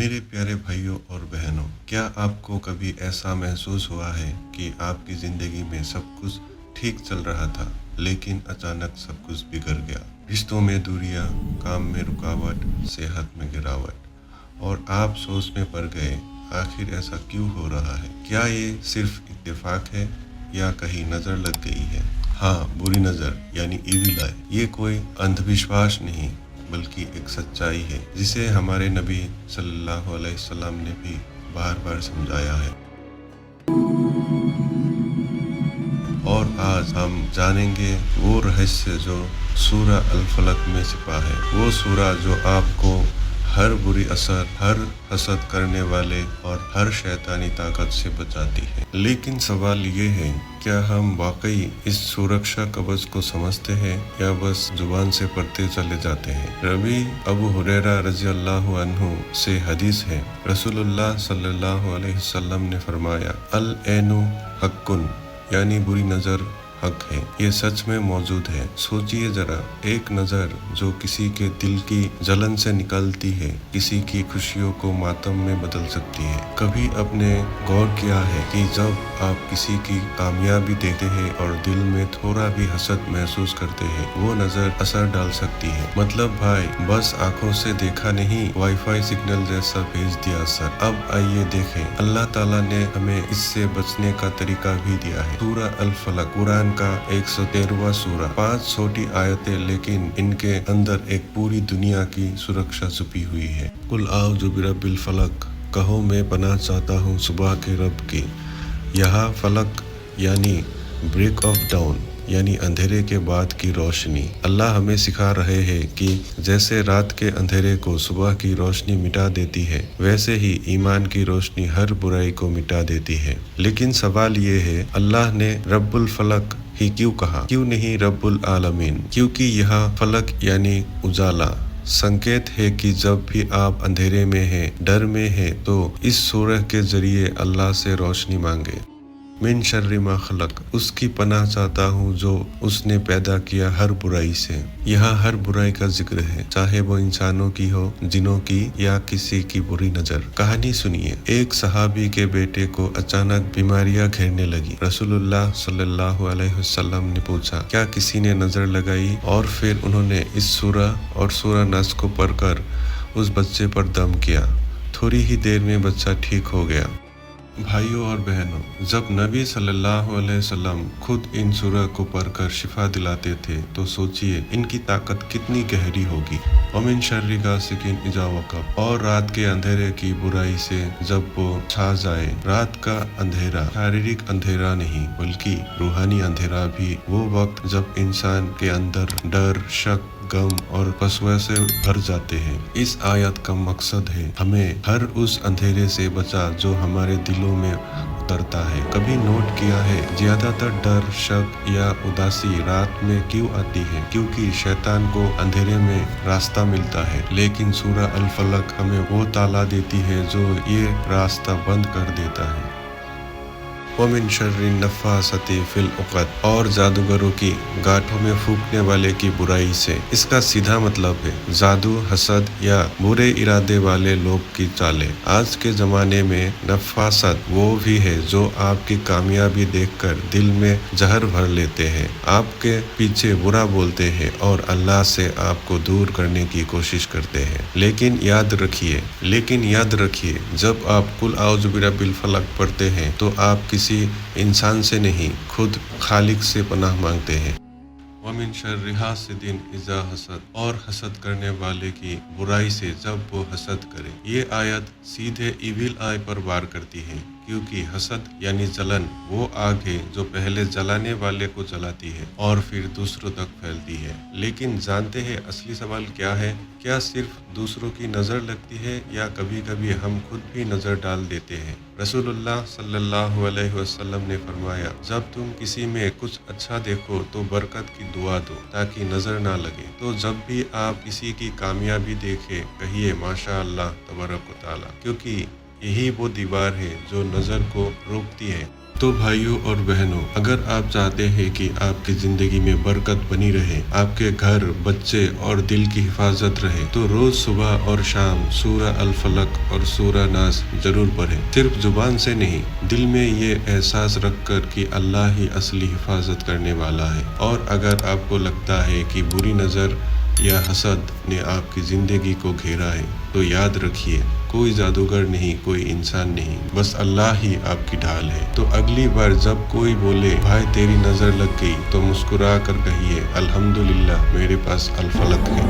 मेरे प्यारे भाइयों और बहनों, क्या आपको कभी ऐसा महसूस हुआ है कि आपकी ज़िंदगी में सब कुछ ठीक चल रहा था, लेकिन अचानक सब कुछ बिगड़ गया? रिश्तों में दूरियां, काम में रुकावट, सेहत में गिरावट, और आप सोच में पड़ गए, आखिर ऐसा क्यों हो रहा है? क्या ये सिर्फ इत्तेफाक है या कहीं नज़र लग गई है? हाँ, बुरी नज़र यानी इविल आई। ये कोई अंधविश्वास नहीं, बल्कि एक सच्चाई है जिसे हमारे नबी सल्लल्लाहु अलैहि वसल्लम ने भी बार बार समझाया है। और आज हम जानेंगे वो रहस्य जो सूरा अल फलक में छिपा है, वो सूरा जो आपको हर बुरी असर, हर हसद करने वाले और हर शैतानी ताकत से बचाती है। लेकिन सवाल ये है, क्या हम वाकई इस सुरक्षा कवच को समझते हैं या बस जुबान से पढ़ते चले जाते हैं? रबी अबू हुरैरा रज़ी अल्लाहु अन्हु से हदीस है, रसूलुल्लाह सल्लल्लाहु अलैहि वसल्लम ने फरमाया, अल ऐनु हक्कुन, यानी बुरी नज़र हक है, ये सच में मौजूद है। सोचिए जरा, एक नज़र जो किसी के दिल की जलन से निकलती है, किसी की खुशियों को मातम में बदल सकती है। कभी आपने गौर किया है कि जब आप किसी की कामयाबी देखते हैं और दिल में थोड़ा भी हसद महसूस करते हैं, वो नज़र असर डाल सकती है। मतलब भाई, बस आंखों से देखा नहीं, वाईफाई सिग्नल जैसा भेज दिया असर। अब आइए देखें, अल्लाह ताला ने हमें इससे बचने का तरीका भी दिया है। सूरा अल फलक कुरान का 113वां सूरा, 5 छोटी आयतें, लेकिन इनके अंदर एक पूरी दुनिया की सुरक्षा छुपी हुई है। कुल आऊज़ु बिरब्बिल फलक, कहो मैं पनाह चाहता हूँ सुबह के रब की। यहाँ फलक यानी ब्रेक ऑफ डाउन, यानी अंधेरे के बाद की रोशनी। अल्लाह हमें सिखा रहे हैं कि जैसे रात के अंधेरे को सुबह की रोशनी मिटा देती है, वैसे ही ईमान की रोशनी हर बुराई को मिटा देती है। लेकिन सवाल ये है, अल्लाह ने रब्बुल फलक ही क्यों कहा, क्यों नहीं रब्बुल आलमीन? क्योंकि यह फलक यानी उजाला संकेत है कि जब भी आप अंधेरे में हैं, डर में हैं, तो इस सूरह के जरिए अल्लाह से रोशनी मांगे। मिन शर्रि मा खलक, उसकी पनाह चाहता हूँ जो उसने पैदा किया हर बुराई से। यहाँ हर बुराई का जिक्र है, चाहे वो इंसानों की हो, जिनों की, या किसी की बुरी नजर। कहानी सुनिए, एक सहाबी के बेटे को अचानक बीमारियां घेरने लगी। रसूलुल्लाह सल्लल्लाहु अलैहि वसल्लम ने पूछा, क्या किसी ने नजर लगाई? और फिर उन्होंने इस सूरा और सूरा नस को पढ़कर उस बच्चे पर दम किया। थोड़ी ही देर में बच्चा ठीक हो गया। भाइयों और बहनों, जब नबी सल्लल्लाहु अलैहि वसल्लम खुद इन सूरह को पढ़कर शिफा दिलाते थे, तो सोचिए इनकी ताकत कितनी गहरी होगी। वमिन शर्रि गासिकिन इज़ा वक़ब, और रात के अंधेरे की बुराई से जब वो छा जाए। रात का अंधेरा शारीरिक अंधेरा नहीं, बल्कि रूहानी अंधेरा भी वो वक्त जब इंसान के अंदर डर, शक, गम और वसवसे भर जाते हैं। इस आयत का मकसद है हमें हर उस अंधेरे से बचा जो हमारे दिलों में उतरता है। कभी नोट किया है, ज्यादातर डर, शक या उदासी रात में क्यों आती है? क्योंकि शैतान को अंधेरे में रास्ता मिलता है। लेकिन सूरा अल फलक हमें वो ताला देती है जो ये रास्ता बंद कर देता है। वमिन शर्रि नफ़्फ़ासाति फ़िल उक़द, और जादूगरों की गांठों में फूंकने वाले की बुराई से। इसका सीधा मतलब है जादू, हसद या बुरे इरादे वाले लोग की चालें। आज के ज़माने में नफ़्फ़ासात वो भी है जो आपकी कामयाबी देखकर दिल में जहर भर लेते हैं, आपके पीछे बुरा बोलते हैं और अल्लाह से आपको दूर करने की कोशिश करते हैं। लेकिन याद रखिए, जब आप कुल आऊज़ु बिरब्बिल फलक पढ़ते हैं, तो आप किसी इंसान से नहीं, खुद खालिक से पनाह मांगते हैं। वमिन शर्रि हासिदिन इज़ा हसद, और हसद करने वाले की बुराई से जब वो हसद करे। ये आयत सीधे इविल आई पर वार करती है, क्योंकि हसद यानी जलन वो आग है जो पहले जलाने वाले को जलाती है और फिर दूसरों तक फैलती है। लेकिन जानते हैं असली सवाल क्या है? क्या सिर्फ दूसरों की नज़र लगती है या कभी कभी हम खुद भी नज़र डाल देते हैं? रसूलुल्लाह सल्लल्लाहु अलैहि वसल्लम ने फरमाया, जब तुम किसी में कुछ अच्छा देखो तो बरकत की दुआ दो ताकि नज़र ना लगे। तो जब भी आप किसी की कामयाबी देखें, कहिए माशा अल्लाह तबारक व तआला, क्योंकि यही वो दीवार है जो नज़र को रोकती है। تو بھائیوں اور بہنوں، اگر آپ چاہتے ہیں کہ آپ کی زندگی میں برکت بنی رہے، آپ کے گھر، بچے اور دل کی حفاظت رہے، تو روز صبح اور شام سورہ الفلق اور سورہ ناس ضرور پڑھیں۔ صرف زبان سے نہیں، دل میں یہ احساس رکھ کر کہ اللہ ہی اصلی حفاظت کرنے والا ہے۔ اور اگر آپ کو لگتا ہے کہ بری نظر یا حسد نے آپ کی زندگی کو گھیرا ہے، تو یاد رکھیے، کوئی جادوگر نہیں، کوئی انسان نہیں، بس اللہ ہی آپ کی ڈھال ہے۔ تو اگلی بار جب کوئی بولے بھائی تیری نظر لگ گئی، تو مسکرا کر کہیے الحمدللہ میرے پاس الفلق ہے۔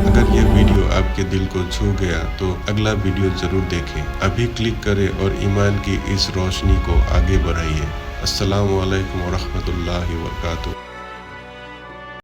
اگر یہ ویڈیو آپ کے دل کو چھو گیا تو اگلا ویڈیو ضرور دیکھیں۔ ابھی کلک کریں اور ایمان کی اس روشنی کو آگے بڑھائیے۔ السلام علیکم ورحمۃ اللہ وبرکاتہ۔